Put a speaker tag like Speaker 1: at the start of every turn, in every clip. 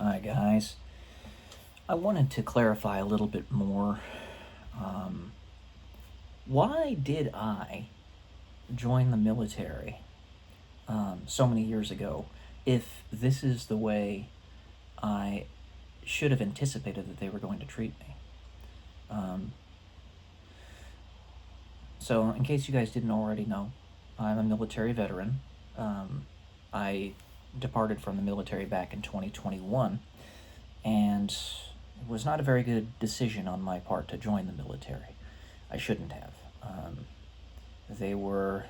Speaker 1: Hi, guys. I wanted to clarify a little bit more. Um, why did I join the military so many years ago if this is the way I should have anticipated that they were going to treat me? Um, so, in case you guys didn't already know, I'm a military veteran. I departed from the military back in 2021, and it was not a very good decision on my part to join the military. I shouldn't have. They were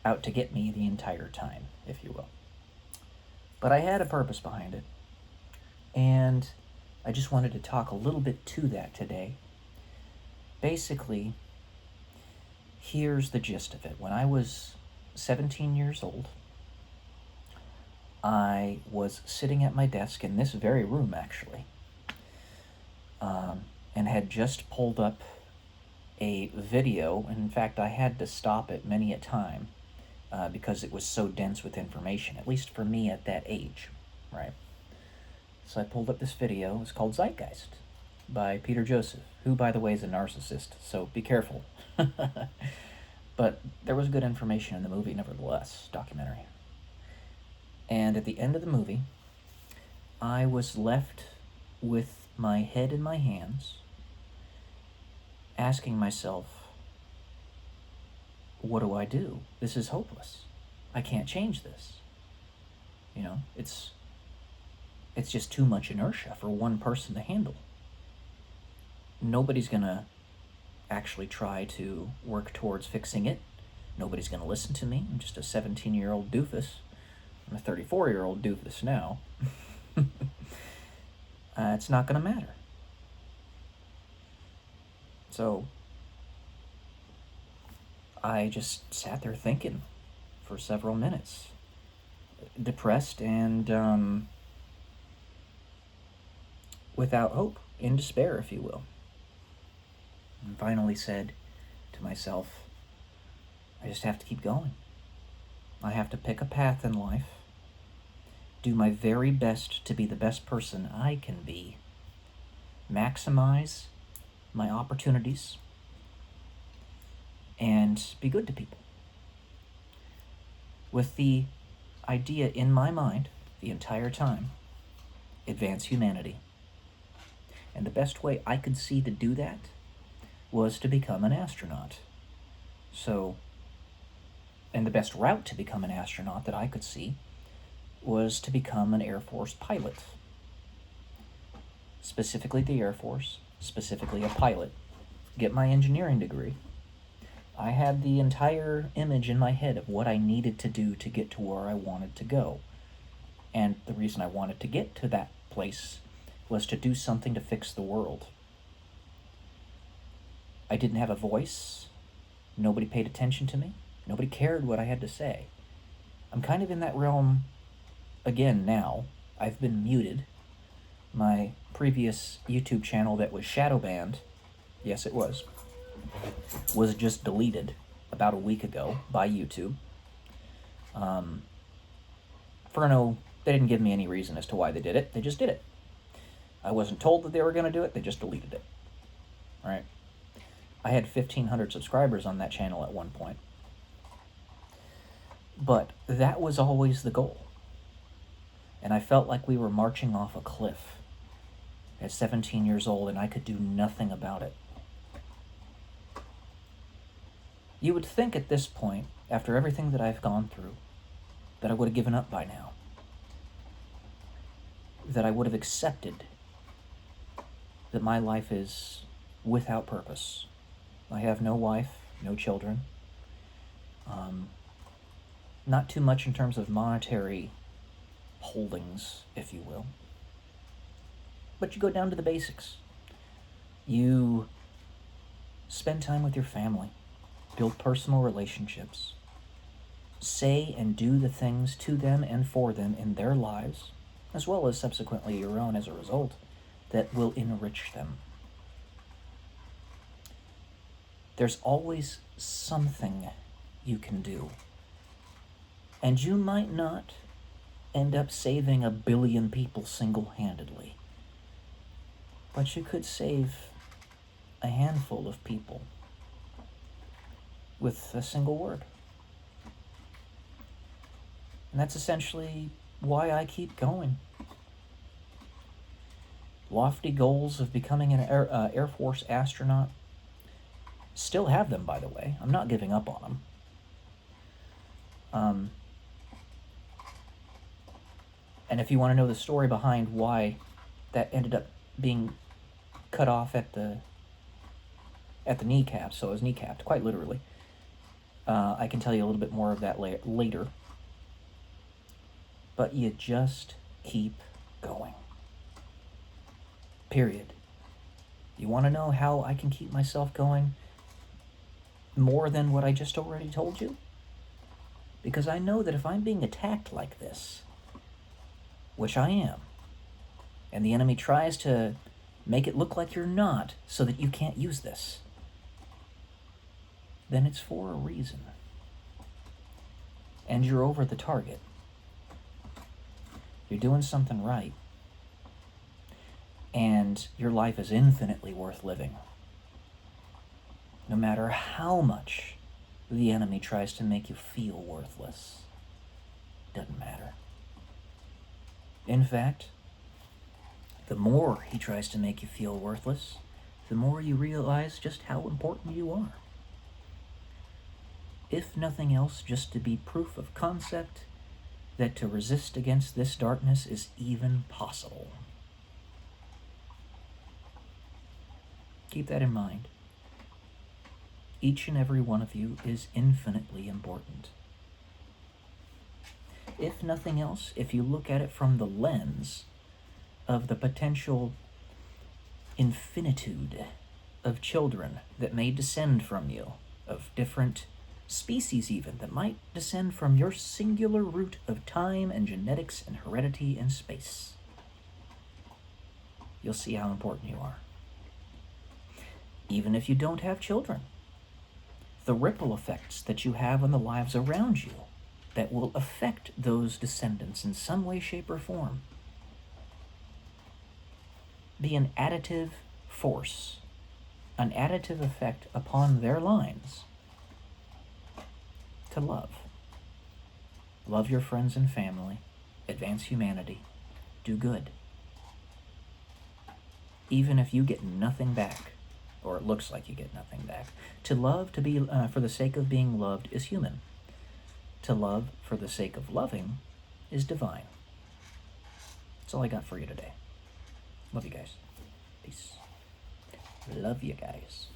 Speaker 1: out to get me the entire time, if you will. But I had a purpose behind it, and I just wanted to talk a little bit to that today. Basically, here's the gist of it. When I was 17 years old, I was sitting at my desk in this very room, actually, and had just pulled up a video. In fact, I had to stop it many a time because it was so dense with information, at least for me at that age, right? So I pulled up this video. It's called Zeitgeist by Peter Joseph, who, by the way, is a narcissist, so be careful. But there was good information in the movie, nevertheless, documentary. And at the end of the movie, I was left with my head in my hands, asking myself, what do I do? This is hopeless. I can't change this. You know, it's just too much inertia for one person to handle. Nobody's gonna actually try to work towards fixing it. Nobody's gonna listen to me. I'm just a 17-year-old doofus. I'm a 34-year-old doofus now. It's not gonna matter. So I just sat there thinking for several minutes, depressed and without hope, in despair, if you will. And finally said to myself, I just have to keep going. I have to pick a path in life, do my very best to be the best person I can be, maximize my opportunities, and be good to people. With the idea in my mind the entire time, advance humanity. And the best way I could see to do that was to become an astronaut. So, and the best route to become an astronaut that I could see was to become an Air Force pilot. Specifically the Air Force, specifically a pilot. Get my engineering degree. I had the entire image in my head of what I needed to do to get to where I wanted to go. And the reason I wanted to get to that place was to do something to fix the world. I didn't have a voice. Nobody paid attention to me. Nobody cared what I had to say. I'm kind of in that realm again now. I've been muted. My previous YouTube channel that was shadow banned, yes it was just deleted about a week ago by YouTube. They didn't give me any reason as to why they did it. They just did it. I wasn't told that they were going to do it. They just deleted it. All right. I had 1,500 subscribers on that channel at one point. But that was always the goal. And I felt like we were marching off a cliff at 17 years old, and I could do nothing about it. You would think at this point, after everything that I've gone through, that I would have given up by now. That I would have accepted that my life is without purpose. I have no wife, no children. Not too much in terms of monetary holdings, if you will. But you go down to the basics. You spend time with your family, build personal relationships, say and do the things to them and for them in their lives, as well as subsequently your own as a result, that will enrich them. There's always something you can do. And you might not end up saving 1 billion people single-handedly. But you could save a handful of people with a single word. And that's essentially why I keep going. Lofty goals of becoming an Air Force astronaut. Still have them, by the way. I'm not giving up on them. And if you want to know the story behind why that ended up being cut off at the kneecap, so it was kneecapped, quite literally, I can tell you a little bit more of that later. But you just keep going. Period. You want to know how I can keep myself going more than what I just already told you? Because I know that if I'm being attacked like this, which I am, and the enemy tries to make it look like you're not so that you can't use this, then it's for a reason. And you're over the target. You're doing something right. And your life is infinitely worth living. No matter how much the enemy tries to make you feel worthless. Doesn't matter. In fact, the more he tries to make you feel worthless, the more you realize just how important you are. If nothing else, just to be proof of concept that to resist against this darkness is even possible. Keep that in mind. Each and every one of you is infinitely important. If nothing else, if you look at it from the lens of the potential infinitude of children that may descend from you, of different species even, that might descend from your singular root of time and genetics and heredity and space, you'll see how important you are. Even if you don't have children, the ripple effects that you have on the lives around you that will affect those descendants in some way, shape, or form. Be an additive force, an additive effect upon their lines to love. Love your friends and family, advance humanity, do good. Even if you get nothing back, or it looks like you get nothing back. To love, to be for the sake of being loved, is human. To love for the sake of loving is divine. That's all I got for you today. Love you guys. Peace. Love you guys.